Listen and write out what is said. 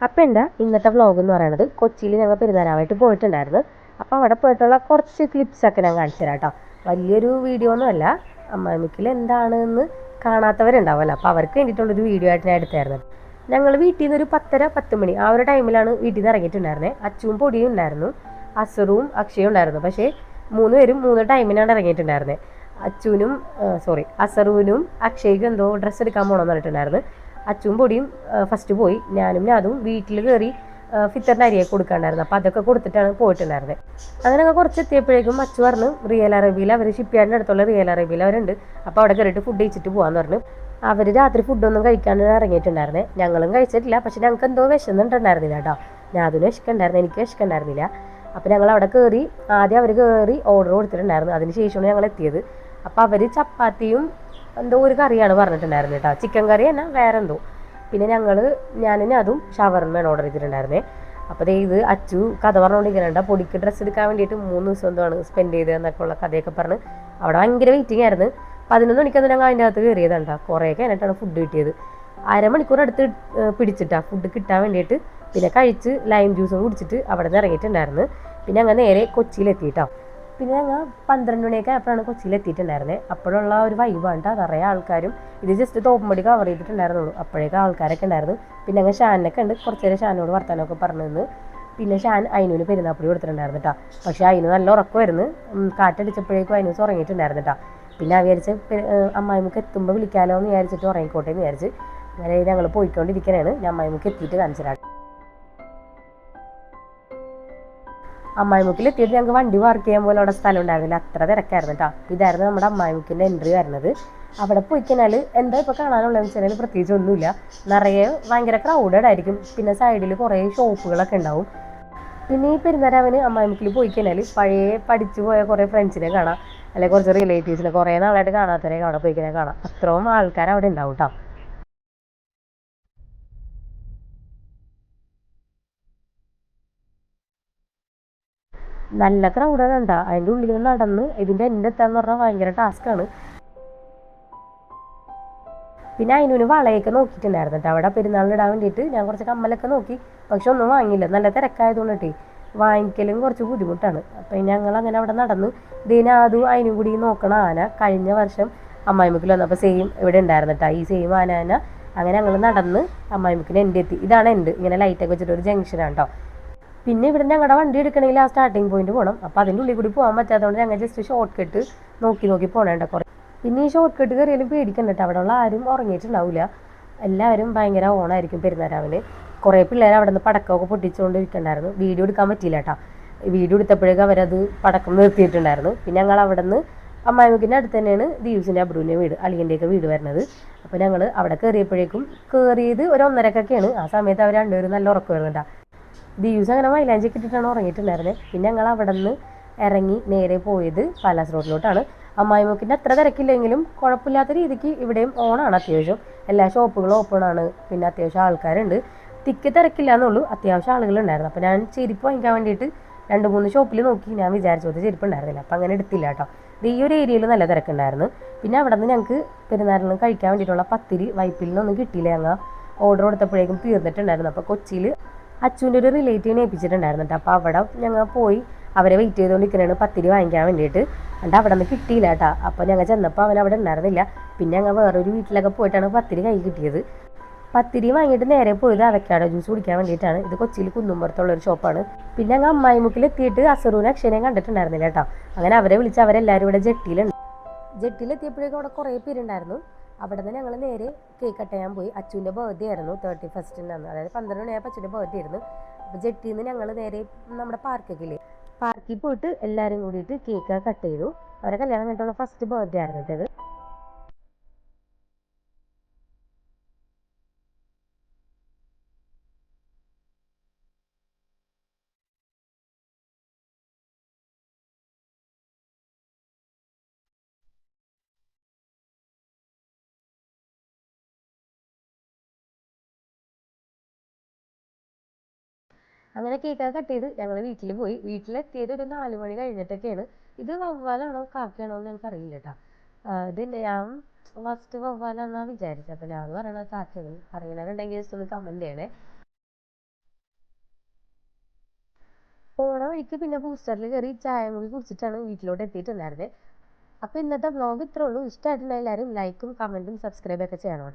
അപ്പോൾ എന്താ ഇന്നത്തെ വ്ളോഗ് എന്ന് പറയുന്നത്, കൊച്ചിയിൽ ഞങ്ങൾ പെരുന്നാളായിട്ട് പോയിട്ടുണ്ടായിരുന്നു. അപ്പോൾ അവിടെ പോയിട്ടുള്ള കുറച്ച് ക്ലിപ്സൊക്കെ ഞാൻ കാണിച്ചു തരാം കേട്ടോ. വലിയൊരു വീഡിയോ ഒന്നുമല്ല, അമ്മാമിക്കിൽ എന്താണെന്ന് കാണാത്തവരുണ്ടാവുമല്ലോ, അപ്പോൾ അവർക്ക് വേണ്ടിയിട്ടുള്ളൊരു വീഡിയോ ആയിട്ട് ഞാൻ എടുത്തായിരുന്നു. ഞങ്ങൾ വീട്ടിൽ നിന്ന് ഒരു 10:30 ആ ഒരു ടൈമിലാണ് വീട്ടിൽ നിന്ന് ഇറങ്ങിയിട്ടുണ്ടായിരുന്നത്. അച്ചുവും പൊടിയും ഉണ്ടായിരുന്നു, അസറും അക്ഷയും ഉണ്ടായിരുന്നു. പക്ഷേ 3 പേരും 3 ടൈമിനാണ് ഇറങ്ങിയിട്ടുണ്ടായിരുന്നത്. അസറുവിനും അക്ഷയ്ക്കും എന്തോ ഡ്രസ്സ് എടുക്കാൻ പോകണമെന്ന് പറഞ്ഞിട്ടുണ്ടായിരുന്നു. അച്ചും പൊടിയും ഫസ്റ്റ് പോയി. ഞാനും വീട്ടിൽ കയറി ഫിത്തറിൻ്റെ അരിയെ കൊടുക്കാണ്ടായിരുന്നു. അപ്പോൾ അതൊക്കെ കൊടുത്തിട്ടാണ് പോയിട്ടുണ്ടായിരുന്നത്. അങ്ങനെ ഞങ്ങൾ കുറച്ച് എത്തിയപ്പോഴേക്കും അച്ചു പറഞ്ഞു റിയൽ അറേബ്യയിൽ അവർ ഷിപ്പ്യാർഡിൻ്റെ അടുത്തുള്ള റിയൽ അറേബ്യയിൽ അവരുണ്ട്, അപ്പോൾ അവിടെ കയറിയിട്ട് ഫുഡ് കഴിച്ചിട്ട് പോകാമെന്ന് പറഞ്ഞു. അവർ രാത്രി ഫുഡൊന്നും കഴിക്കാണ്ട് ഇറങ്ങിയിട്ടുണ്ടായിരുന്നത്. ഞങ്ങളും കഴിച്ചിട്ടില്ല, പക്ഷെ ഞങ്ങൾക്ക് എന്തോ വിശന്നുണ്ടായിരുന്നില്ല കേട്ടോ. ഞാൻ അതിന് വിശക്കുണ്ടായിരുന്നു, എനിക്ക് വിശക്കുണ്ടായിരുന്നില്ല. അപ്പോൾ ഞങ്ങൾ അവിടെ കയറി, ആദ്യം അവർ കയറി ഓർഡർ കൊടുത്തിട്ടുണ്ടായിരുന്നു. അതിന് ശേഷമാണ് ഞങ്ങൾ എത്തിയത്. അപ്പോൾ അവർ ചപ്പാത്തിയും എന്തോ ഒരു കറിയാണ് പറഞ്ഞിട്ടുണ്ടായിരുന്നത് കേട്ടോ, ചിക്കൻ കറി തന്നെ വേറെ എന്തോ. പിന്നെ ഞാനും അതും ഷവർമ്മയാണ് ഓർഡർ ചെയ്തിട്ടുണ്ടായിരുന്നത്. അപ്പോൾ ഇത് അച്ചു കഥ പറഞ്ഞുകൊണ്ടിരിക്കുന്നുണ്ട്. പൊടിക്ക് ഡ്രസ്സ് എടുക്കാൻ വേണ്ടിയിട്ട് 3 ദിവസം എന്താണ് സ്പെൻഡ് ചെയ്തത് എന്നൊക്കെ ഉള്ള കഥയൊക്കെ പറഞ്ഞ് അവിടെ ഭയങ്കര വെയിറ്റിംഗ് ആയിരുന്നു. 11 മണിക്കൊന്നും ഞങ്ങൾ അതിൻ്റെ അകത്ത് കയറിയതാണ്. കുറേ കഴിഞ്ഞിട്ടാണ് ഫുഡ് കിട്ടിയത്. അരമണിക്കൂർ അടുത്ത് പിടിച്ചിട്ടാണ് ഫുഡ് കിട്ടാൻ വേണ്ടിയിട്ട്. പിന്നെ കഴിച്ച് ലൈം ജ്യൂസും കുടിച്ചിട്ട് അവിടെ നിന്ന് ഇറങ്ങിയിട്ടുണ്ടായിരുന്നു. പിന്നെ അങ്ങനെ നേരെ കൊച്ചിയിലെത്തിയിട്ടോ. പിന്നെ ഞങ്ങൾ 12 മണിയൊക്കെ ആയപ്പോഴാണ് കൊച്ചിയിൽ എത്തിയിട്ടുണ്ടായിരുന്നത്. അപ്പോഴുള്ള ഒരു വൈബാണ് കേട്ടോ, നിറയെ ആൾക്കാരും. ഇത് ജസ്റ്റ് തോപ്പുംപടി കവർ ചെയ്തിട്ടുണ്ടായിരുന്നുള്ളൂ, അപ്പോഴേക്കും ആൾക്കാരൊക്കെ ഉണ്ടായിരുന്നു. പിന്നെ ഞങ്ങൾ ഷാനൊക്കെ ഉണ്ട്, കുറച്ച് നേരം ഷാനോട് വർത്താനമൊക്കെ പറഞ്ഞു നിന്ന്. പിന്നെ ഷാൻ അയിനുവിന് പെരുന്നാപ്പൊടി കൊടുത്തിട്ടുണ്ടായിരുന്നു കേട്ടോ. പക്ഷേ അയിന് നല്ല ഉറക്കമായിരുന്നു. കാറ്റടിച്ചപ്പോഴേക്കും അയിനൂസ് ഉറങ്ങിയിട്ടുണ്ടായിരുന്നു കേട്ടോ. പിന്നെ വിചാരിച്ച് അമ്മായിമുക്ക് എത്തുമ്പോൾ വിളിക്കാമല്ലോ എന്ന് വിചാരിച്ചിട്ട് ഉറങ്ങിക്കോട്ടെ എന്ന് വിചാരിച്ച് അങ്ങനെ ഞങ്ങൾ പോയിക്കൊണ്ടിരിക്കുകയാണ്. ഞാൻ അമ്മായിമുക്ക് എത്തിയിട്ട് കാണിച്ചിട്ടാണ്. അമ്മായിമുക്കിൽ എത്തിയിട്ട് ഞങ്ങൾക്ക് വണ്ടി പാർക്ക് ചെയ്യാൻ പോലും അവിടെ സ്ഥലം ഉണ്ടായിരുന്നില്ല, അത്ര തിരക്കായിരുന്നു കേട്ടോ. ഇതായിരുന്നു നമ്മുടെ അമ്മായിമുക്കിൻ്റെ എൻട്രി വരുന്നത്. അവിടെ പോയി കഴിഞ്ഞാൽ എന്താ ഇപ്പോൾ കാണാനുള്ളതെന്ന് വെച്ചാൽ പ്രത്യേകിച്ച് ഒന്നുമില്ല. നിറയെ ഭയങ്കര ക്രൗഡഡ് ആയിരിക്കും. പിന്നെ സൈഡിൽ കുറേ ഷോപ്പുകളൊക്കെ ഉണ്ടാവും. പിന്നെ ഈ പെരുന്നാരാവിന് അമ്മായിമുക്കിൽ പോയി കഴിഞ്ഞാൽ പഴയ പഠിച്ചു പോയ കുറേ ഫ്രണ്ട്സിനെ കാണാം, അല്ലെങ്കിൽ കുറച്ച് റിലേറ്റീവ്സിനെ, കുറേ നാളായിട്ട് കാണാത്തവരെ അവിടെ പോയി കഴിഞ്ഞാൽ കാണാം. അത്രയും ആൾക്കാർ അവിടെ ഉണ്ടാവും കേട്ടോ. നല്ല ക്രൗഡഡ് ഉണ്ടാ. അതിൻ്റെ ഉള്ളിൽ നിന്ന് നടന്ന് ഇതിൻ്റെ എൻ്റെ എത്താന്ന് പറഞ്ഞാൽ ഭയങ്കര ടാസ്ക്കാണ്. പിന്നെ അതിനൊരു വളയൊക്കെ നോക്കിയിട്ടുണ്ടായിരുന്നു കേട്ടോ അവിടെ പെരുന്നാളിനിടാൻ വേണ്ടിയിട്ട്. ഞാൻ കുറച്ച് കമ്മലൊക്കെ നോക്കി, പക്ഷെ ഒന്നും വാങ്ങിയില്ല, നല്ല തിരക്കായതുകൊണ്ടിട്ടേ വാങ്ങിക്കലും കുറച്ച് ബുദ്ധിമുട്ടാണ്. അപ്പം ഞങ്ങൾ അങ്ങനെ അവിടെ നടന്ന് ഇതിനതും അതിനും കൂടി നോക്കണ ആന കഴിഞ്ഞ വർഷം അമ്മായിമുക്കിൽ വന്നപ്പോൾ സെയിം ഇവിടെ ഉണ്ടായിരുന്നു കേട്ടോ, ഈ സെയിം ആന തന്നെ. അങ്ങനെ ഞങ്ങൾ നടന്ന് അമ്മായിമുക്കിന് എൻ്റെ എത്തി. ഇതാണ് എൻ്റെ ഇങ്ങനെ ലൈറ്റൊക്കെ വെച്ചിട്ട് ഒരു ജംഗ്ഷനാണ് കേട്ടോ. പിന്നെ ഇവിടെ ഞങ്ങളുടെ വണ്ടി എടുക്കണമെങ്കിൽ ആ സ്റ്റാർട്ടിങ് പോയിന്റ് പോകണം. അപ്പോൾ അതിൻ്റെ ഉള്ളിൽ കൂടി പോകാൻ പറ്റാത്തതുകൊണ്ട് ഞങ്ങൾ ജസ്റ്റ് ഷോർട്ട് കട്ട് നോക്കി പോകണേണ്ട കുറേ. പിന്നെ ഈ ഷോർട്ട് കട്ട് കയറിയാലും പേടിക്കണ്ട കേട്ടോ, അവിടെ ഉള്ള ആരും ഉറങ്ങിയിട്ടുണ്ടാവില്ല. എല്ലാവരും ഭയങ്കര ഓണായിരിക്കും പെരുന്നാരാവിന്. കുറേ പിള്ളേർ അവിടെ നിന്ന് പടക്കമൊക്കെ പൊട്ടിച്ചുകൊണ്ടിരിക്കണ്ടായിരുന്നു. വീഡിയോ എടുക്കാൻ പറ്റിയില്ല കേട്ടോ. വീഡിയോ എടുത്തപ്പോഴേക്കും അവരത് പടക്കം നിർത്തിയിട്ടുണ്ടായിരുന്നു. പിന്നെ ഞങ്ങൾ അവിടെ നിന്ന് അമ്മായിമുക്കിൻ്റെ അടുത്ത് തന്നെയാണ് ദീവ്സിൻ്റെ അബ്രുവിൻ്റെ വീട്, അളിയൻ്റെയൊക്കെ വീട് വരുന്നത്. അപ്പോൾ ഞങ്ങൾ അവിടെ കയറിയത് ഒരു 1:30 ആ സമയത്ത് അവർ രണ്ടുപേരും നല്ല ഉറക്കം വരുന്നുണ്ടാ. ദിവസം അങ്ങനെ മൈലാഞ്ചി ഇട്ടിട്ടാണ് ഉറങ്ങിയിട്ടുണ്ടായിരുന്നത്. പിന്നെ ഞങ്ങൾ അവിടെ നിന്ന് ഇറങ്ങി നേരെ പോയത് പാലാസ് റോഡിലോട്ടാണ്. അമ്മായിമുക്കിൻ്റെ അത്ര തിരക്കില്ലെങ്കിലും കുഴപ്പമില്ലാത്ത രീതിക്ക് ഇവിടെയും ഓണാണ് അത്യാവശ്യം. എല്ലാ ഷോപ്പുകളും ഓപ്പണാണ്. പിന്നെ അത്യാവശ്യം ആൾക്കാരുണ്ട്. തിരക്കില്ല എന്നുള്ളൂ, അത്യാവശ്യം ആളുകളുണ്ടായിരുന്നു. അപ്പോൾ ഞാൻ ചെരുപ്പ് വാങ്ങിക്കാൻ വേണ്ടിയിട്ട് 2-3 ഷോപ്പിൽ നോക്കി. ഞാൻ വിചാരിച്ചത് ചെരുപ്പ് ഉണ്ടായിരുന്നില്ല, അപ്പോൾ അങ്ങനെ എടുത്തില്ല കേട്ടോ. ഈ ഒരു ഏരിയയിൽ നല്ല തിരക്കുണ്ടായിരുന്നു. പിന്നെ അവിടെ നിന്ന് ഞങ്ങൾക്ക് പെരുന്നാളിന് കഴിക്കാൻ വേണ്ടിയിട്ടുള്ള പത്തിരി വൈപ്പിൽ നിന്നൊന്നും കിട്ടിയില്ല. ഞങ്ങൾ ഓർഡർ കൊടുത്തപ്പോഴേക്കും തീർന്നിട്ടുണ്ടായിരുന്നു. അപ്പോൾ കൊച്ചിയിൽ അച്ചുവിൻ്റെ ഒരു റിലേറ്റീവിനെ ഏൽപ്പിച്ചിട്ടുണ്ടായിരുന്നു കേട്ടോ. അപ്പോൾ അവിടെ ഞങ്ങൾ പോയി അവരെ വെയിറ്റ് ചെയ്തുകൊണ്ടിരിക്കുന്നതാണ് പത്തിരി വാങ്ങിക്കാൻ വേണ്ടിയിട്ട്. എന്നിട്ട് അവിടെ നിന്ന് കിട്ടിയില്ല കേട്ടോ. അപ്പോൾ ഞങ്ങൾ ചെന്നപ്പോൾ അവൻ അവിടെ ഉണ്ടായിരുന്നില്ല. പിന്നെ ഞങ്ങൾ വേറൊരു വീട്ടിലൊക്കെ പോയിട്ടാണ് പത്തിരി കൈ കിട്ടിയത്. പത്തിരി വാങ്ങിയിട്ട് നേരെ പോയത് അവക്കാഡോ ജ്യൂസ് കുടിക്കാൻ വേണ്ടിയിട്ടാണ്. ഇത് കൊച്ചിയിൽ കുന്നുംപുറത്തുള്ളൊരു ഷോപ്പാണ്. പിന്നെ ഞങ്ങൾ അമ്മായിമുക്കിൽ എത്തിയിട്ട് അസറൂനെ അക്ഷയനെയും കണ്ടിട്ടുണ്ടായിരുന്നില്ല കേട്ടോ. അങ്ങനെ അവരെ വിളിച്ച് അവരെല്ലാവരും ഇവിടെ ജെട്ടിയിലെത്തിയപ്പോഴേക്കും അവിടെ കുറേ പേരുണ്ടായിരുന്നു. അവിടെ നിന്ന് ഞങ്ങൾ നേരെ കേക്ക് കട്ട് ചെയ്യാൻ പോയി. അച്ചുവിൻ്റെ ബർത്ത്ഡേ ആയിരുന്നു 31st, അതായത് 12 മണിയായപ്പോൾ അച്ഛൻ്റെ ബർത്ത്ഡേ ആയിരുന്നു. അപ്പോൾ ജെട്ടിയിൽ നിന്ന് ഞങ്ങൾ നേരെ നമ്മുടെ പാർക്കിൽ പോയിട്ട് എല്ലാവരും കൂടിയിട്ട് കേക്ക് കട്ട് ചെയ്തു. അവരെ കല്യാണം കഴിഞ്ഞിട്ടുള്ള ഫസ്റ്റ് ബർത്ത്ഡേ ആയിരുന്നു ഇത്. അങ്ങനെ കേക്കൊക്കെ കട്ട് ചെയ്ത് ഞങ്ങൾ വീട്ടിൽ പോയി. വീട്ടിലെത്തിയത് ഒരു 4 മണി കഴിഞ്ഞിട്ടൊക്കെയാണ്. ഇത് വവ്വാലാണോ കാക്കയാണോ എന്ന് ഞങ്ങൾക്ക് അറിയില്ല കേട്ടോ. ഇത് ഞാൻ ഫസ്റ്റ് വവ്വാലാണെന്നാണ് വിചാരിച്ചത്. അപ്പോൾ ഞാൻ പറയണത് കാക്കയാണ്. അറിയണവരുണ്ടെങ്കിൽ ജസ്റ്റ് ഒന്ന് കമൻറ്റ് ചെയ്യണേ. വഴിക്ക് പിന്നെ ബൂസ്റ്ററിൽ കയറി ചായ കൂടി കുടിച്ചിട്ടാണ് വീട്ടിലോട്ട് എത്തിയിട്ടുണ്ടായിരുന്നത്. അപ്പോൾ ഇന്നത്തെ വ്ളോഗ് ഇത്രേ ഉള്ളൂ. ഇഷ്ടമായിട്ടുള്ള എല്ലാവരും ലൈക്കും കമൻറ്റും സബ്സ്ക്രൈബൊക്കെ ചെയ്യണം കേട്ടോ.